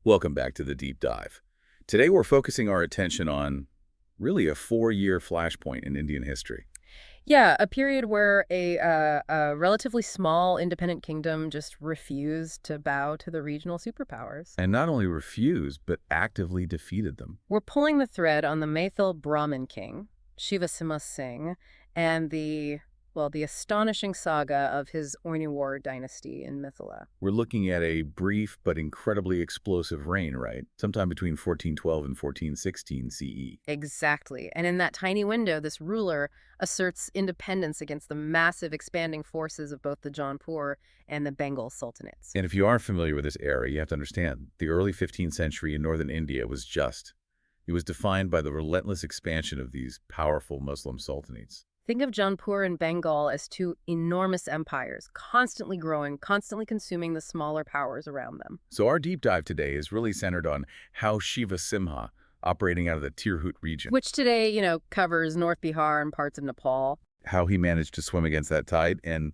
Welcome back to the Deep Dive. Today we're focusing our attention on really a 4-year flashpoint in Indian history. Yeah, a period where a relatively small independent kingdom just refused to bow to the regional superpowers. And not only refused, but actively defeated them. We're pulling the thread on the Maithil Brahmin king, Shiva Singh, and the astonishing saga of his Oinwar dynasty in Mithila. We're looking at a brief but incredibly explosive reign, right? Sometime between 1412 and 1416 CE. Exactly. And in that tiny window, this ruler asserts independence against the massive expanding forces of both the Jaunpur and the Bengal sultanates. And if you aren't familiar with this era, you have to understand the early 15th century in northern India was just. It was defined by the relentless expansion of these powerful Muslim sultanates. Think of Jaunpur and Bengal as two enormous empires, constantly growing, constantly consuming the smaller powers around them. So our deep dive today is really centered on how Shiva Simha, operating out of the Tirhut region, Which today, covers North Bihar and parts of Nepal. how he managed to swim against that tide and,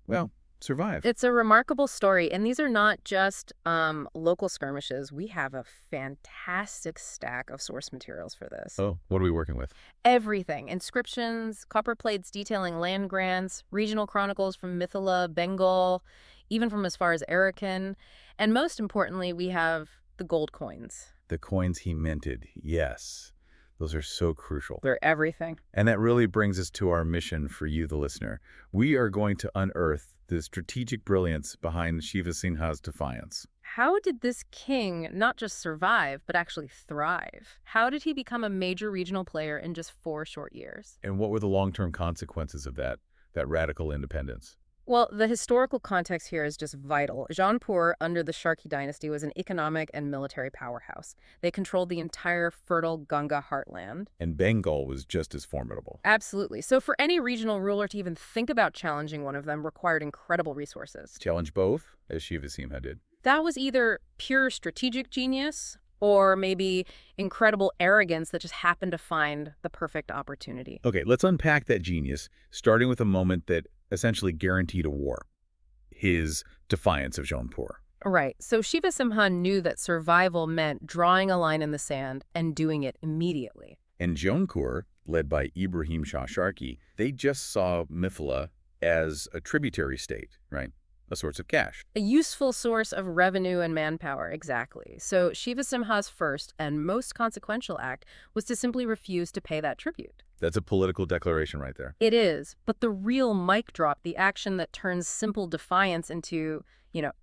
well, survive. It's a remarkable story, and these are not just local skirmishes. We have a fantastic stack of source materials for this. Oh, what are we working with? Everything. Inscriptions, copper plates detailing land grants, regional chronicles from Mithila, Bengal, even from as far as Arakan. And most importantly, we have the gold coins. The coins he minted, yes. Those are so crucial. They're everything. And that really brings us to our mission for you, the listener. We are going to unearth the strategic brilliance behind Shiva Singha's defiance. How did this king not just survive, but actually thrive? How did he become a major regional player in just 4 short years? And what were the long-term consequences of that radical independence? Well, the historical context here is just vital. Jaunpur, under the Sharki dynasty, was an economic and military powerhouse. They controlled the entire fertile Ganga heartland. And Bengal was just as formidable. Absolutely. So for any regional ruler to even think about challenging one of them required incredible resources. Challenge both, as Shiva Simha did. That was either pure strategic genius or maybe incredible arrogance that just happened to find the perfect opportunity. Okay, let's unpack that genius, starting with a moment that essentially guaranteed a war. His defiance of Jaunpur. Right. So Shiva Simha knew that survival meant drawing a line in the sand and doing it immediately. And Jaunpur, led by Ibrahim Shah Sharki, they just saw Mithila as a tributary state, right? A source of cash. A useful source of revenue and manpower, exactly. So Shiva Simha's first and most consequential act was to simply refuse to pay that tribute. That's a political declaration right there. It is, but the real mic drop, the action that turns simple defiance into,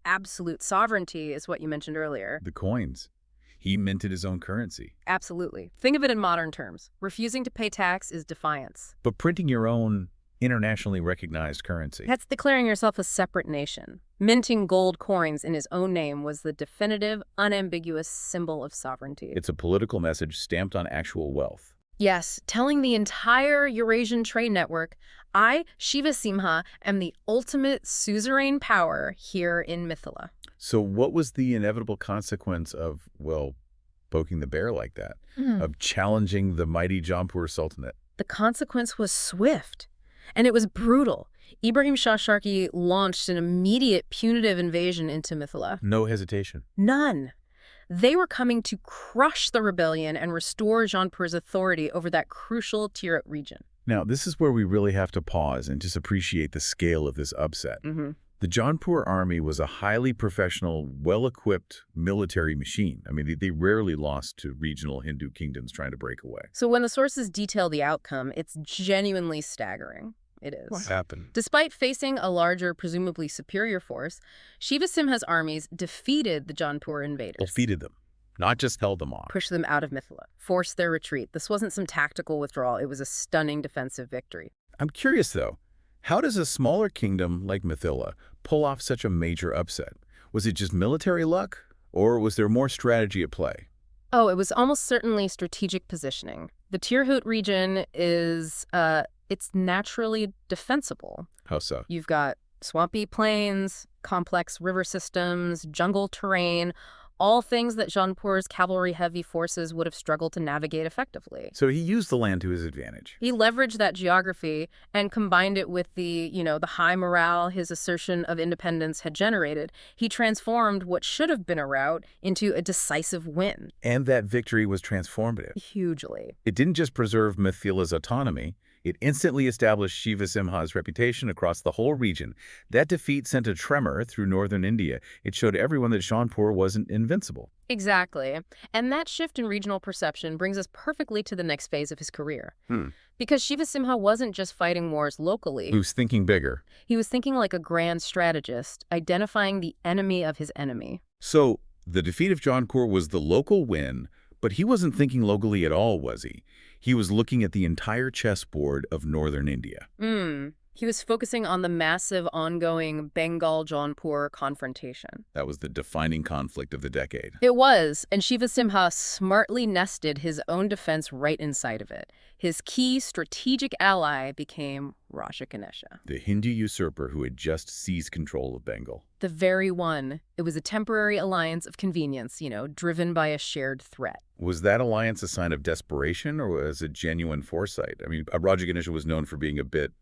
absolute sovereignty is what you mentioned earlier. The coins. He minted his own currency. Absolutely. Think of it in modern terms. Refusing to pay tax is defiance. But printing your own internationally recognized currency. That's declaring yourself a separate nation. Minting gold coins in his own name was the definitive, unambiguous symbol of sovereignty. It's a political message stamped on actual wealth. Yes, telling the entire Eurasian trade network, I, Shiva Simha, am the ultimate suzerain power here in Mithila. So what was the inevitable consequence of, well, poking the bear like that? Of challenging the mighty Jaunpur Sultanate? The consequence was swift. And it was brutal. Ibrahim Shah Sharki launched an immediate punitive invasion into Mithila. No hesitation. None. They were coming to crush the rebellion and restore Jaunpur's authority over that crucial Tirhut region. Now, this is where we really have to pause and just appreciate the scale of this upset. The Jaunpur army was a highly professional, well-equipped military machine. I mean, they rarely lost to regional Hindu kingdoms trying to break away. So when the sources detail the outcome, it's genuinely staggering. It is. What happened? Despite facing a larger, presumably superior force, Shiva Simha's armies defeated the Jaunpur invaders. Defeated them, not just held them off. Pushed them out of Mithila, forced their retreat. This wasn't some tactical withdrawal. It was a stunning defensive victory. I'm curious, though. How does a smaller kingdom like Mithila pull off such a major upset? Was it just military luck, or was there more strategy at play? Oh, it was almost certainly strategic positioning. The Tirhut region is, it's naturally defensible. How so? You've got swampy plains, complex river systems, jungle terrain, all things that Jaunpur's cavalry-heavy forces would have struggled to navigate effectively. So he used the land to his advantage. He leveraged that geography and combined it with the high morale his assertion of independence had generated. He transformed what should have been a rout into a decisive win. And that victory was transformative. Hugely. It didn't just preserve Mithila's autonomy, it instantly established Shiva Simha's reputation across the whole region. That defeat sent a tremor through northern India. It showed everyone that Jaunpur wasn't invincible. Exactly. And that shift in regional perception brings us perfectly to the next phase of his career. Because Shiva Simha wasn't just fighting wars locally. He was thinking bigger. He was thinking like a grand strategist, identifying the enemy of his enemy. So the defeat of Jaunpur was the local win, but he wasn't thinking locally at all, was he? He was looking at the entire chessboard of northern India. He was focusing on the massive ongoing Bengal-Jaunpur confrontation. That was the defining conflict of the decade. It was, and Shiva Simha smartly nested his own defense right inside of it. His key strategic ally became Raja Ganesha. The Hindu usurper who had just seized control of Bengal. The very one. It was a temporary alliance of convenience, driven by a shared threat. Was that alliance a sign of desperation or was it genuine foresight? I mean, Raja Ganesha was known for being a bit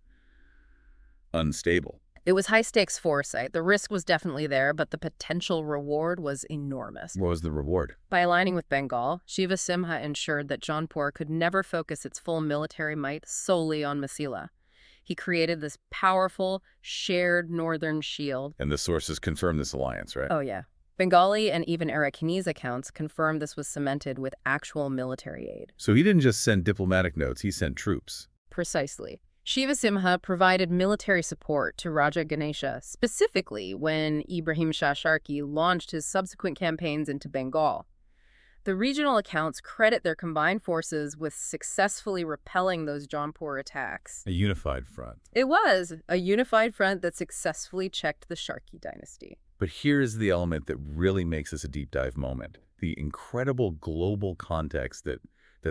unstable. It was high-stakes foresight. The risk was definitely there, but the potential reward was enormous. What was the reward? By aligning with Bengal, Shiva Simha ensured that Jaunpur could never focus its full military might solely on Mithila. He created this powerful, shared northern shield. And the sources confirm this alliance, right? Oh, yeah. Bengali and even Arakanese accounts confirm this was cemented with actual military aid. So he didn't just send diplomatic notes, he sent troops. Precisely. Shiva Simha provided military support to Raja Ganesha, specifically when Ibrahim Shah Sharki launched his subsequent campaigns into Bengal. The regional accounts credit their combined forces with successfully repelling those Jaunpur attacks. A unified front. It was a unified front that successfully checked the Sharki dynasty. But here is the element that really makes this a deep dive moment. The incredible global context that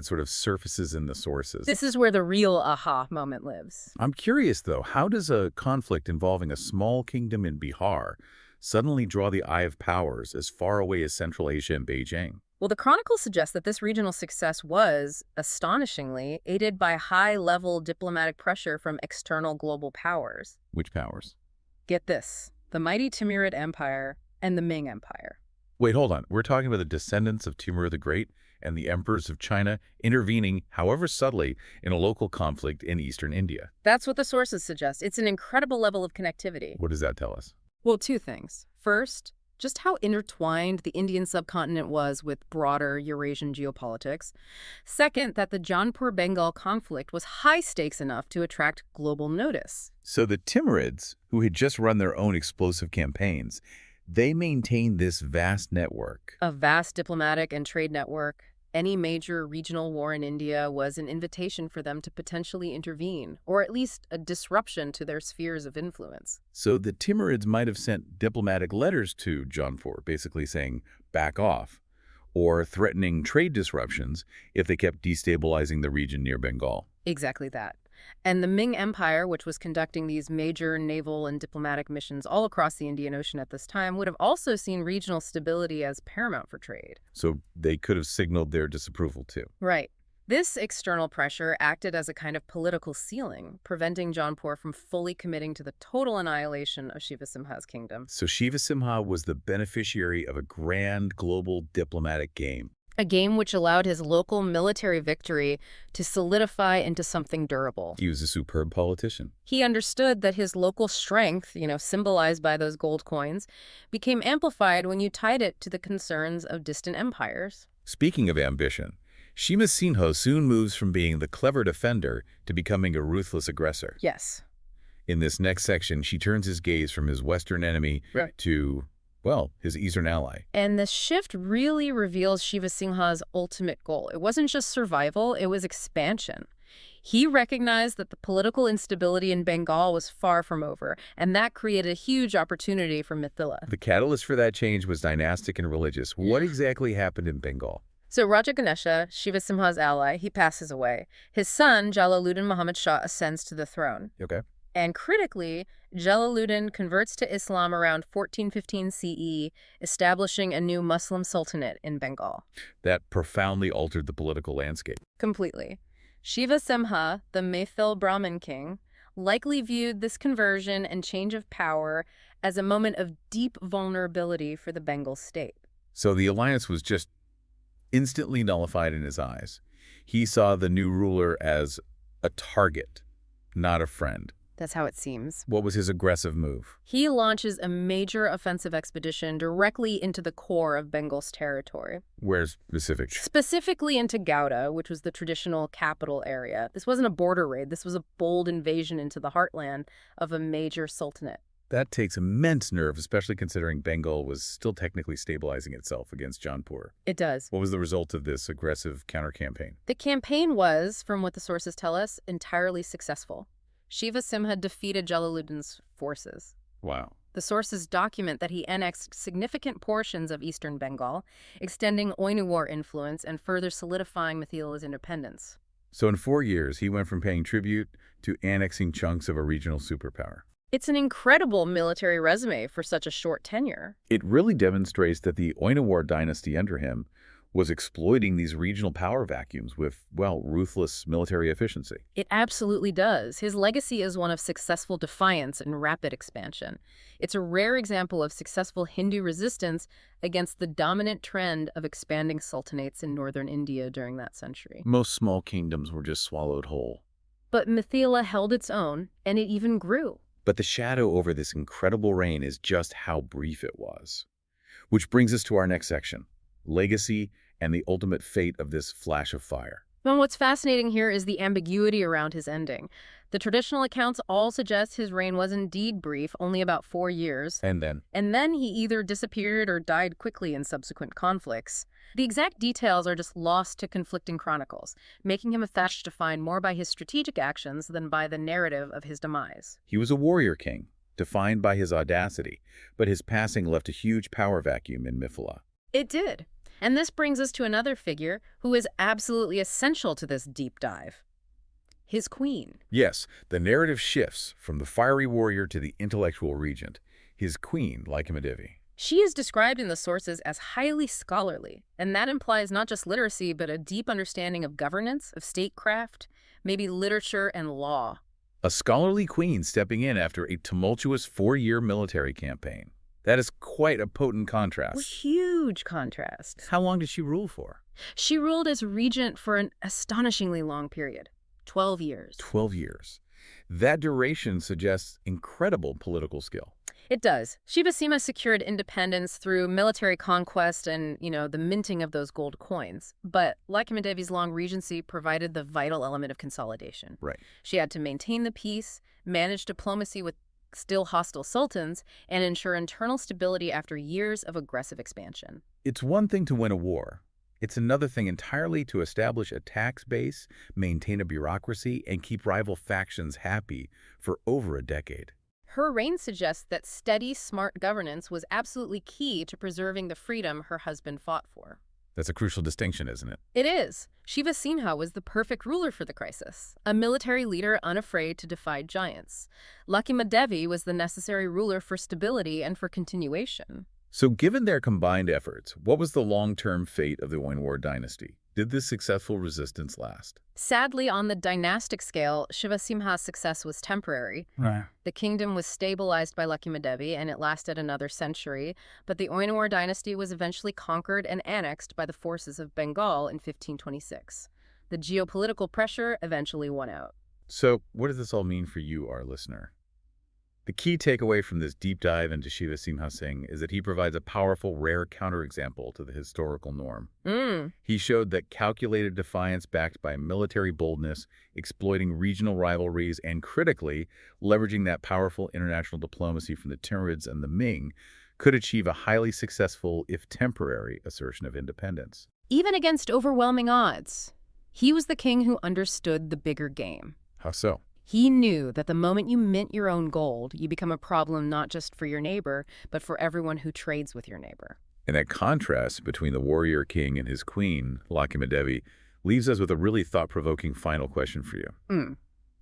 sort of surfaces in the sources. This is where the real aha moment lives. I'm curious, though, how does a conflict involving a small kingdom in Bihar suddenly draw the eye of powers as far away as Central Asia and Beijing? Well, the Chronicles suggest that this regional success was, astonishingly, aided by high-level diplomatic pressure from external global powers. Which powers? Get this. The mighty Timurid Empire and the Ming Empire. Wait, hold on. We're talking about the descendants of Timur the Great and the emperors of China intervening, however subtly, in a local conflict in eastern India. That's what the sources suggest. It's an incredible level of connectivity. What does that tell us? Well, two things. First, just how intertwined the Indian subcontinent was with broader Eurasian geopolitics. Second, that the Jaunpur-Bengal conflict was high stakes enough to attract global notice. So the Timurids, who had just run their own explosive campaigns, they maintained this vast network. A vast diplomatic and trade network. Any major regional war in India was an invitation for them to potentially intervene, or at least a disruption to their spheres of influence. So the Timurids might have sent diplomatic letters to Jaunpur, basically saying, back off, or threatening trade disruptions if they kept destabilizing the region near Bengal. Exactly that. And the Ming Empire, which was conducting these major naval and diplomatic missions all across the Indian Ocean at this time, would have also seen regional stability as paramount for trade. So they could have signaled their disapproval too. Right. This external pressure acted as a kind of political ceiling, preventing Jaunpur from fully committing to the total annihilation of Shiva Simha's kingdom. So Shiva Simha was the beneficiary of a grand global diplomatic game. A game which allowed his local military victory to solidify into something durable. He was a superb politician. He understood that his local strength, symbolized by those gold coins, became amplified when you tied it to the concerns of distant empires. Speaking of ambition, Shima Sinha soon moves from being the clever defender to becoming a ruthless aggressor. Yes. In this next section, she turns his gaze from his Western enemy to, well, his Eastern ally. And the shift really reveals Shiva Singha's ultimate goal. It wasn't just survival, it was expansion. He recognized that the political instability in Bengal was far from over, and that created a huge opportunity for Mithila. The catalyst for that change was dynastic and religious. What exactly happened in Bengal? So Raja Ganesha, Shiva Simha's ally, he passes away. His son, Jalaluddin Muhammad Shah, ascends to the throne. Okay. And critically, Jalaluddin converts to Islam around 1415 CE, establishing a new Muslim sultanate in Bengal. That profoundly altered the political landscape. Completely. Shiva Simha, the Maithil Brahmin king, likely viewed this conversion and change of power as a moment of deep vulnerability for the Bengal state. So the alliance was just instantly nullified in his eyes. He saw the new ruler as a target, not a friend. That's how it seems. What was his aggressive move? He launches a major offensive expedition directly into the core of Bengal's territory. Where specific? Specifically into Gouda, which was the traditional capital area. This wasn't a border raid. This was a bold invasion into the heartland of a major sultanate. That takes immense nerve, especially considering Bengal was still technically stabilizing itself against Jaunpur. It does. What was the result of this aggressive counter-campaign? The campaign was, from what the sources tell us, entirely successful. Shiva Simha defeated Jalaluddin's forces. Wow. The sources document that he annexed significant portions of eastern Bengal, extending Oinu War influence and further solidifying Mithila's independence. So in 4 years, he went from paying tribute to annexing chunks of a regional superpower. It's an incredible military resume for such a short tenure. It really demonstrates that the Oinu War dynasty under him was exploiting these regional power vacuums with, well, ruthless military efficiency. It absolutely does. His legacy is one of successful defiance and rapid expansion. It's a rare example of successful Hindu resistance against the dominant trend of expanding sultanates in northern India during that century. Most small kingdoms were just swallowed whole. But Mithila held its own, and it even grew. But the shadow over this incredible reign is just how brief it was. Which brings us to our next section, legacy and the ultimate fate of this flash of fire. And what's fascinating here is the ambiguity around his ending. The traditional accounts all suggest his reign was indeed brief, only about 4 years. And then he either disappeared or died quickly in subsequent conflicts. The exact details are just lost to conflicting chronicles, making him a fetch to find more by his strategic actions than by the narrative of his demise. He was a warrior king, defined by his audacity, but his passing left a huge power vacuum in Mithila. It did. And this brings us to another figure who is absolutely essential to this deep dive. His queen. Yes, the narrative shifts from the fiery warrior to the intellectual regent, his queen, Lakshmi Devi. She is described in the sources as highly scholarly, and that implies not just literacy, but a deep understanding of governance, of statecraft, maybe literature and law. A scholarly queen stepping in after a tumultuous 4-year military campaign. That is quite a potent contrast. A huge contrast. How long did she rule for? She ruled as regent for an astonishingly long period, 12 years. 12 years. That duration suggests incredible political skill. It does. Shiva Simha secured independence through military conquest and, the minting of those gold coins. But Lakshmi Devi's long regency provided the vital element of consolidation. Right. She had to maintain the peace, manage diplomacy with still hostile sultans, and ensure internal stability after years of aggressive expansion. It's one thing to win a war. It's another thing entirely to establish a tax base, maintain a bureaucracy, and keep rival factions happy for over a decade. Her reign suggests that steady, smart governance was absolutely key to preserving the freedom her husband fought for. That's a crucial distinction, isn't it? It is. Shiva Simha was the perfect ruler for the crisis, a military leader unafraid to defy giants. Lakshmi Devi was the necessary ruler for stability and for continuation. So given their combined efforts, what was the long-term fate of the Oinu War dynasty? Did this successful resistance last? Sadly, on the dynastic scale, Shiva Simha's success was temporary. Right. The kingdom was stabilized by Lakshmi Devi, and it lasted another century, but the Oinu War dynasty was eventually conquered and annexed by the forces of Bengal in 1526. The geopolitical pressure eventually won out. So what does this all mean for you, our listener? The key takeaway from this deep dive into Shiva Simha Singh is that he provides a powerful, rare counterexample to the historical norm. He showed that calculated defiance backed by military boldness, exploiting regional rivalries, and critically, leveraging that powerful international diplomacy from the Timurids and the Ming, could achieve a highly successful, if temporary, assertion of independence. Even against overwhelming odds, he was the king who understood the bigger game. How so? He knew that the moment you mint your own gold, you become a problem not just for your neighbor, but for everyone who trades with your neighbor. And that contrast between the warrior king and his queen, Lakshmi Devi, leaves us with a really thought-provoking final question for you.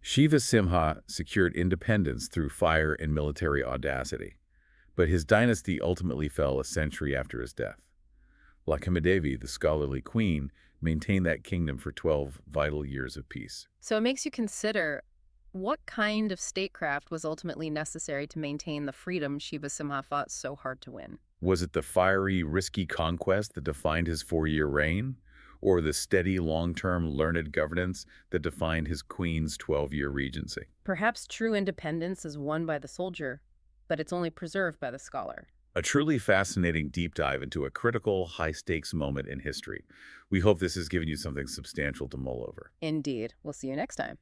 Shiva Simha secured independence through fire and military audacity, but his dynasty ultimately fell a century after his death. Lakshmi, the scholarly queen, maintained that kingdom for 12 vital years of peace. So it makes you consider what kind of statecraft was ultimately necessary to maintain the freedom Shiva Simha fought so hard to win. Was it the fiery, risky conquest that defined his 4-year reign? Or the steady, long-term, learned governance that defined his queen's 12-year regency? Perhaps true independence is won by the soldier, but it's only preserved by the scholar. A truly fascinating deep dive into a critical, high-stakes moment in history. We hope this has given you something substantial to mull over. Indeed. We'll see you next time.